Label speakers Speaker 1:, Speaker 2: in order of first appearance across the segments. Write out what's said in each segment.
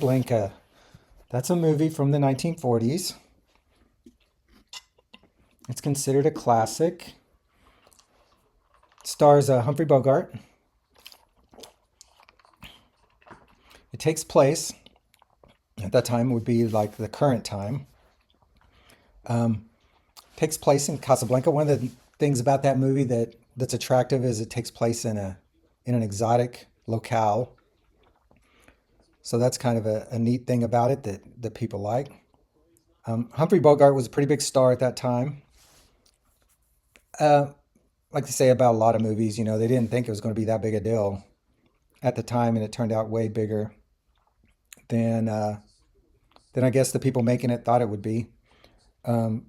Speaker 1: Blanca. That's a movie from the 1940s. It's considered a classic. Stars Humphrey Bogart. It takes place at that time would be like the current time. Um, Takes place in Casablanca. One of the things about that movie that's attractive is it takes place in an exotic locale. So that's kind of a neat thing about it that people like. Humphrey Bogart was a pretty big star at that time. Uh, like they say about a lot of movies, they didn't think it was going to be that big a deal at the time, and it turned out way bigger than than I guess the people making it thought it would be. Um,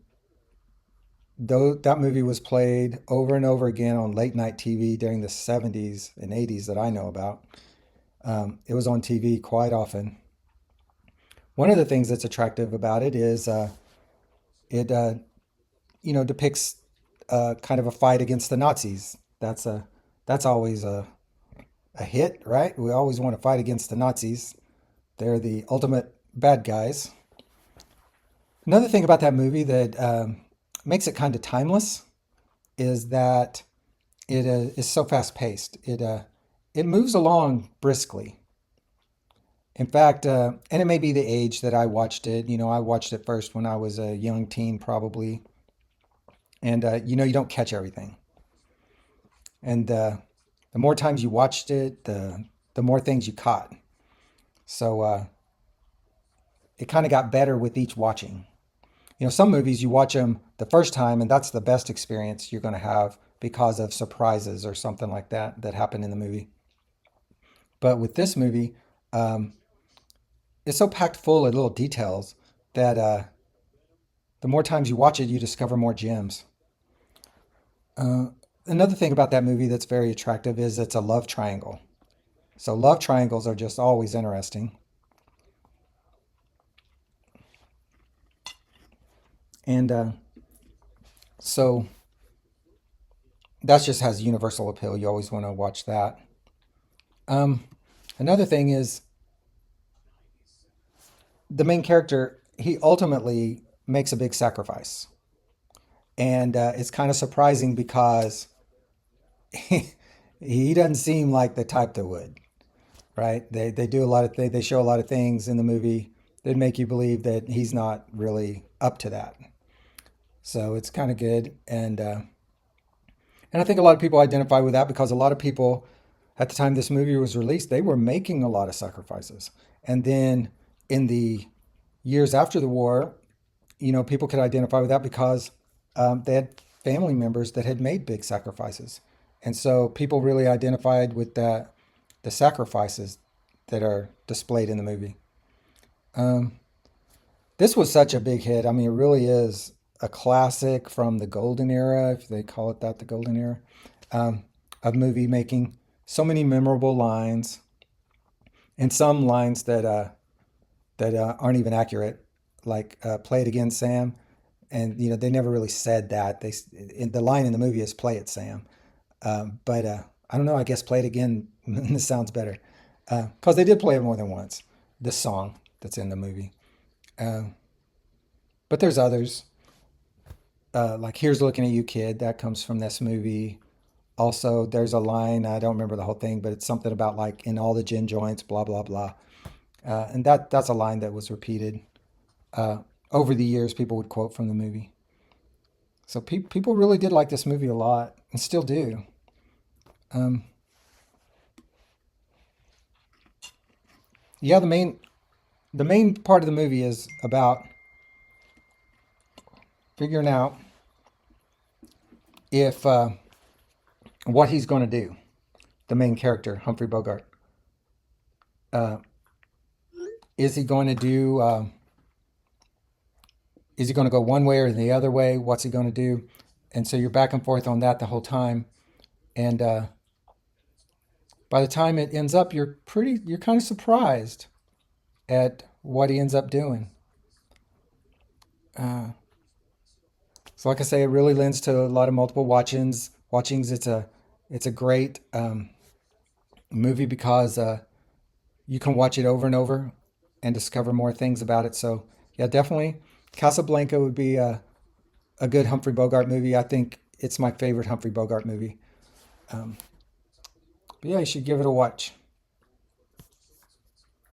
Speaker 1: though that movie was played over and over again on late night TV during the 70s and 80s that I know about. It was on TV quite often. One of the things that's attractive about it is it depicts kind of a fight against the Nazis. That's always a hit, right? We always want to fight against the Nazis. They're the ultimate bad guys. Another thing about that movie that makes it kind of timeless is that it is so fast paced. It moves along briskly. In fact, and it may be the age that I watched it. I watched it first when I was a young teen, probably, and you don't catch everything. And the more times you watched it, the more things you caught. So it kind of got better with each watching. Some movies you watch them the first time, and that's the best experience you're going to have because of surprises or something like that happen in the movie. But with this movie, um, it's so packed full of little details that the more times you watch it, you discover more gems. Uh, Another thing about that movie that's very attractive is it's a love triangle. So love triangles are just always interesting, and so that just has universal appeal. You always want to watch that. Um, Another thing is the main character. He ultimately makes a big sacrifice, and it's kind of surprising because he doesn't seem like the type that would. Right? They do a lot of they show a lot of things in the movie that make you believe that he's not really up to that. So it's kind of good, and I think a lot of people identify with that because a lot of people at the time this movie was released, they were making a lot of sacrifices, and then in the years after the war, people could identify with that because they had family members that had made big sacrifices, and so people really identified with the sacrifices that are displayed in the movie. Um, this was such a big hit. I mean, it really is a classic from the golden era, if they call it that, the golden era um, of movie making. So many memorable lines, and some lines that aren't even accurate, like "Play it again, Sam," and they never really said that. The line in the movie is "Play it, Sam," but I don't know. I guess "Play it again" this sounds better because they did play it more than once. This song that's in the movie. Uh, but there's others, like "Here's Looking at You, Kid." That comes from this movie. Also, there's a line, I don't remember the whole thing, but it's something about like in all the gin joints, blah, blah, blah. And that's a line that was repeated uh, over the years. People would quote from the movie. So people really did like this movie a lot and still do. Um, yeah, the main part of the movie is about figuring out if what he's going to do. The main character, Humphrey Bogart, uh, is he going to do? Is he going to go one way or the other way? What's he going to do? And so you're back and forth on that the whole time. And by the time it ends up, you're kind of surprised at what he ends up doing. Uh, so, like I say, it really lends to a lot of multiple watchings. Watchings. It's a great movie because you can watch it over and over. and discover more things about it. So yeah, definitely Casablanca would be a good Humphrey Bogart movie. I think it's my favorite Humphrey Bogart movie. But yeah, you should give it a watch.